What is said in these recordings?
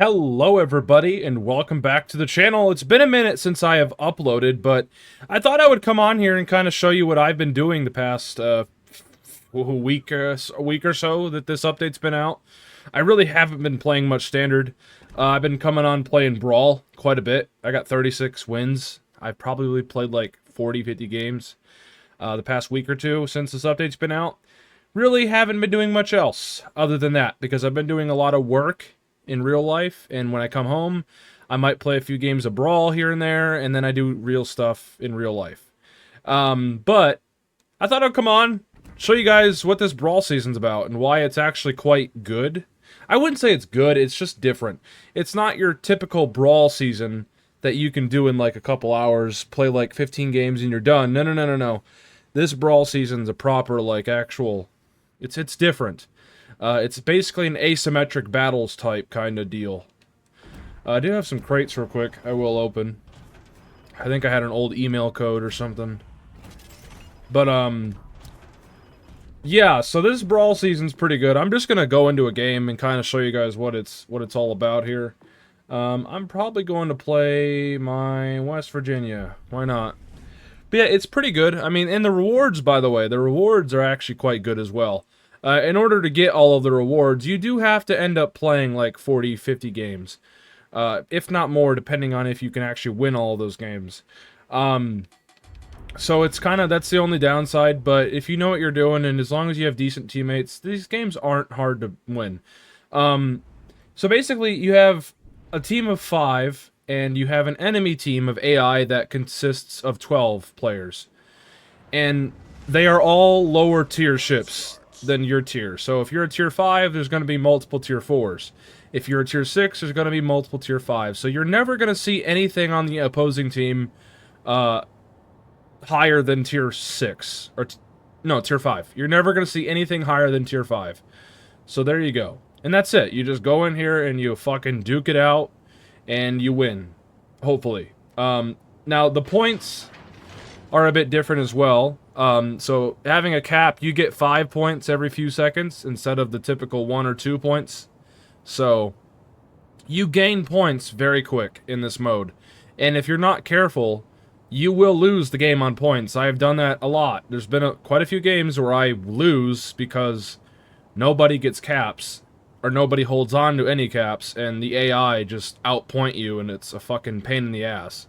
Hello everybody and welcome back to the channel. It's been a minute since I have uploaded, but I thought I would come on here and kind of show you what I've been doing the past week or so that this update's been out. I really haven't been playing much Standard. I've been coming on playing Brawl quite a bit. I got 36 wins. I've probably played like 40-50 games the past week or two since this update's been out. Really haven't been doing much else other than that because I've been doing a lot of work in real life, and when I come home, I might play a few games of Brawl here and there, and then I do real stuff in real life. But I thought I'd come on, show you guys what this Brawl season's about, and why it's actually quite good. I wouldn't say it's good, it's just different. It's not your typical Brawl season that you can do in like a couple hours, play like 15 games and you're done. No. This Brawl season's a proper, like, actual... It's different. It's basically an asymmetric battles type kind of deal. I do have some crates real quick I will open. I think I had an old email code or something. But, yeah, so this Brawl season's pretty good. I'm just gonna go into a game and kind of show you guys what it's all about here. I'm probably going to play my West Virginia. Why not? But yeah, it's pretty good. I mean, and the rewards, by the way, the rewards are actually quite good as well. In order to get all of the rewards, you do have to end up playing like 40-50 games. If not more, depending on if you can actually win all of those games. So it's kind of, that's the only downside, but if you know what you're doing, and as long as you have decent teammates, these games aren't hard to win. So basically, you have a team of 5, and you have an enemy team of AI that consists of 12 players. And they are all lower tier ships than your tier. So if you're a tier 5, there's going to be multiple tier 4s. If you're a tier 6, there's going to be multiple tier 5s. So you're never going to see anything on the opposing team higher than tier 6. Or no, tier 5. You're never going to see anything higher than tier 5. So there you go. And that's it. You just go in here and you fucking duke it out and you win. Hopefully. Now, the points are a bit different as well. So having a cap, you get 5 points every few seconds instead of the typical 1 or 2 points. So you gain points very quick in this mode. And if you're not careful, you will lose the game on points. I have done that a lot. There's been quite a few games where I lose because nobody gets caps or nobody holds on to any caps and the AI just outpoint you and it's a fucking pain in the ass.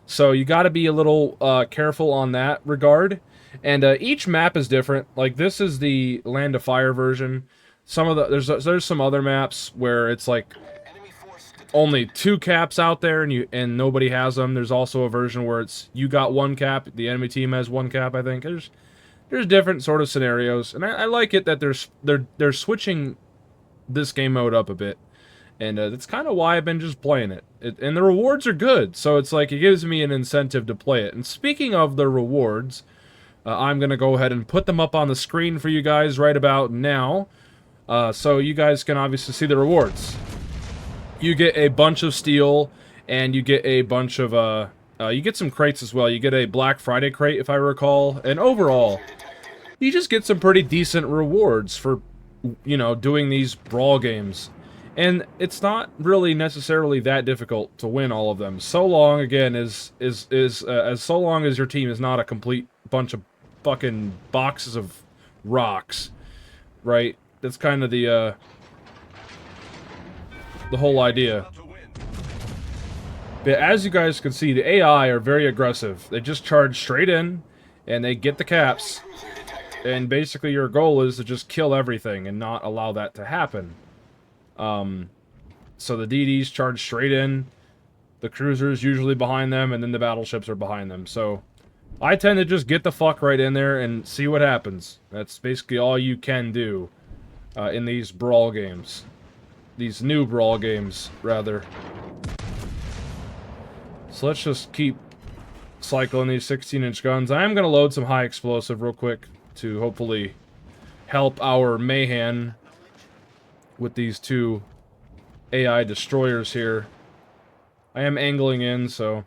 So you got to be a little careful on that regard. And each map is different. Like, this is the Land of Fire version. Some of the there's some other maps where it's like only 2 caps out there and nobody has them. There's also a version where it's you got 1 cap, the enemy team has 1 cap. I think there's different sort of scenarios, and I like it that they're switching this game mode up a bit. And that's kind of why I've been just playing it. And the rewards are good, so it's like it gives me an incentive to play it. And speaking of the rewards, I'm going to go ahead and put them up on the screen for you guys right about now. So you guys can obviously see the rewards. You get a bunch of steel, and you get a bunch of, you get some crates as well. You get a Black Friday crate, if I recall. And overall, you just get some pretty decent rewards for, you know, doing these Brawl games. And it's not really necessarily that difficult to win all of them. So long, again, as so long as your team is not a complete bunch of fucking boxes of rocks, right? That's kind of the whole idea. But as you guys can see, the AI are very aggressive. They just charge straight in, and they get the caps. And basically your goal is to just kill everything and not allow that to happen. So the DDs charge straight in, the cruisers usually behind them, and then the battleships are behind them. So I tend to just get the fuck right in there and see what happens. That's basically all you can do in these Brawl games. These new Brawl games, rather. So let's just keep cycling these 16-inch guns. I am going to load some high explosive real quick to hopefully help our Mayhem with these 2 AI destroyers here. I am angling in, so...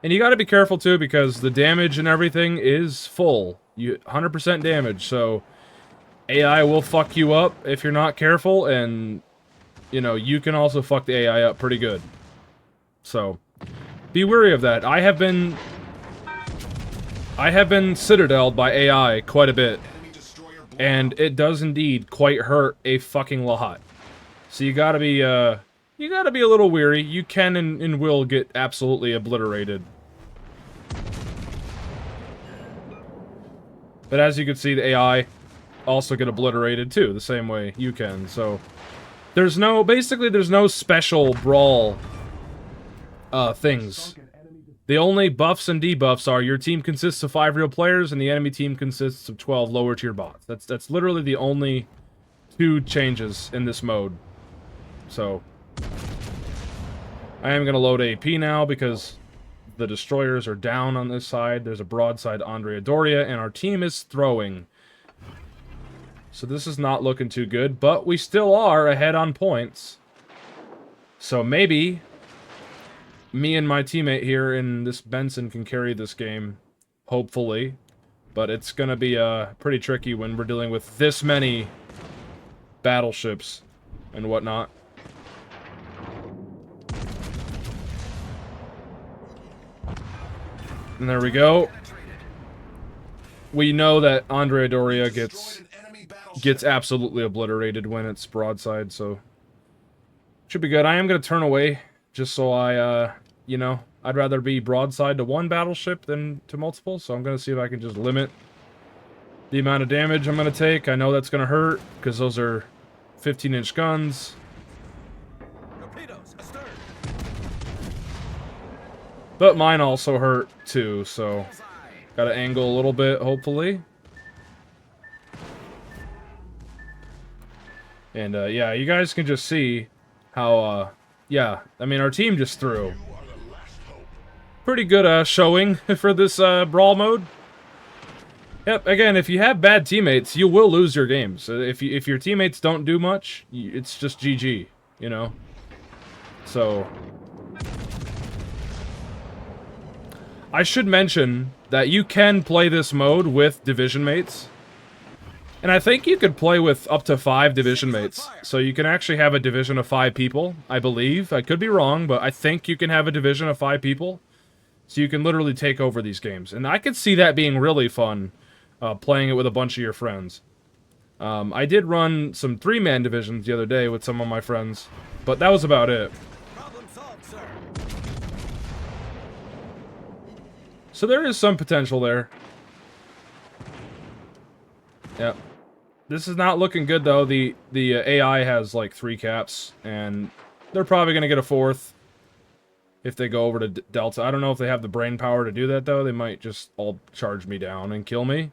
And you gotta be careful, too, because the damage and everything is full. 100% damage, so... AI will fuck you up if you're not careful, and you know, you can also fuck the AI up pretty good. So, be wary of that. I have been citadeled by AI quite a bit, and it does indeed quite hurt a fucking lot. So you gotta be a little weary. You can and will get absolutely obliterated. But as you can see, the AI also get obliterated too, the same way you can. So basically there's no special brawl things. The only buffs and debuffs are your team consists of 5 real players and the enemy team consists of 12 lower tier bots. That's literally the only 2 changes in this mode. So I am gonna load AP now because the destroyers are down on this side. There's a broadside Andrea Doria, and our team is throwing. So this is not looking too good, but we still are ahead on points. So maybe me and my teammate here in this Benson can carry this game, hopefully. But it's gonna be pretty tricky when we're dealing with this many battleships and whatnot. And there we go. We know that Andrea Doria gets absolutely obliterated when it's broadside, so should be good. I am going to turn away, just so I, you know, I'd rather be broadside to one battleship than to multiple, so I'm going to see if I can just limit the amount of damage I'm going to take. I know that's going to hurt, because those are 15-inch guns. But mine also hurt, too, so gotta angle a little bit, hopefully. And, yeah, you guys can just see how, yeah, I mean, our team just threw. Pretty good, showing for this, brawl mode. Yep, again, if you have bad teammates, you will lose your games. If your teammates don't do much, it's just GG, you know? So I should mention that you can play this mode with division mates. And I think you could play with up to 5 division mates. So you can actually have a division of 5 people, I believe. I could be wrong, but I think you can have a division of 5 people. So you can literally take over these games. And I could see that being really fun, playing it with a bunch of your friends. I did run some 3-man divisions the other day with some of my friends, but that was about it. So there is some potential there. Yep. This is not looking good, though. The AI has, like, 3 caps, and they're probably going to get a 4th if they go over to Delta. I don't know if they have the brain power to do that, though. They might just all charge me down and kill me.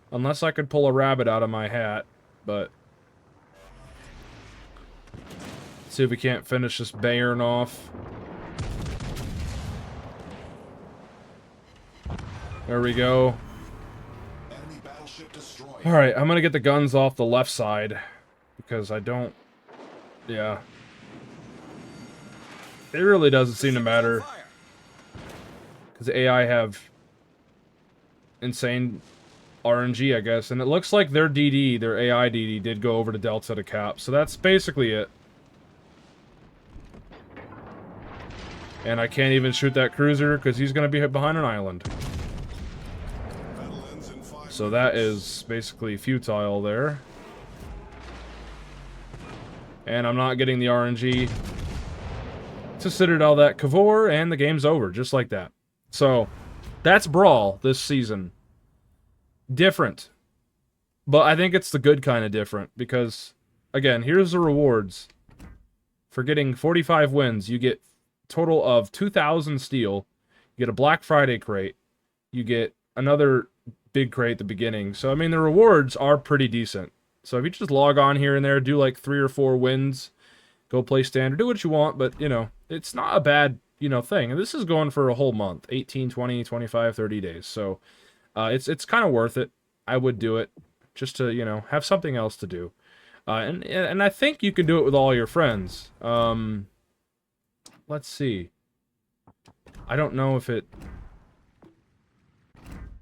Unless I could pull a rabbit out of my hat, but let's see if we can't finish this Bayern off. There we go. Alright, I'm gonna get the guns off the left side, because I don't... yeah. It really doesn't seem to matter. Because the AI have insane RNG, I guess. And it looks like their DD, their AI DD, did go over to Delta to cap. So that's basically it. And I can't even shoot that cruiser, because he's gonna be hit behind an island. So that is basically futile there. And I'm not getting the RNG to Citadel that Cavour, and the game's over, just like that. So, that's Brawl this season. Different. But I think it's the good kind of different, because, again, here's the rewards. For getting 45 wins, you get a total of 2,000 steel, you get a Black Friday crate, you get another big crate at the beginning. So, I mean, the rewards are pretty decent. So, if you just log on here and there, do like 3 or 4 wins, go play standard, do what you want, but, you know, it's not a bad, you know, thing. And this is going for a whole month, 18, 20, 25, 30 days. So, it's kind of worth it. I would do it just to, you know, have something else to do. And I think you can do it with all your friends. Let's see. I don't know if it...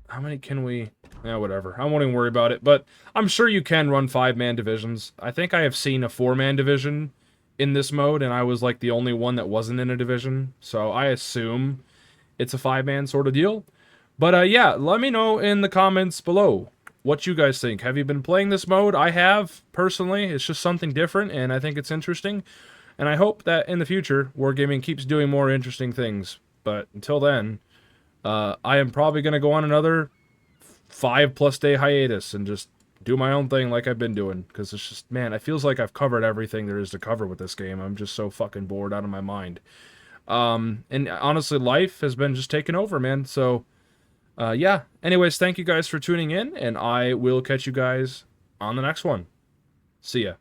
how many can we... yeah, whatever. I won't even worry about it. But I'm sure you can run 5-man divisions. I think I have seen a 4-man division in this mode, and I was like the only one that wasn't in a division, so I assume it's a 5-man sort of deal. But yeah, let me know in the comments below what you guys think. Have you been playing this mode? I have, personally. It's just something different, and I think it's interesting. And I hope that in the future, Wargaming keeps doing more interesting things. But until then, I am probably going to go on another 5+ day hiatus and just do my own thing like I've been doing. Because it's just, man, it feels like I've covered everything there is to cover with this game. I'm just so fucking bored out of my mind. And honestly, life has been just taking over, man. So, yeah. Anyways, thank you guys for tuning in, and I will catch you guys on the next one. See ya.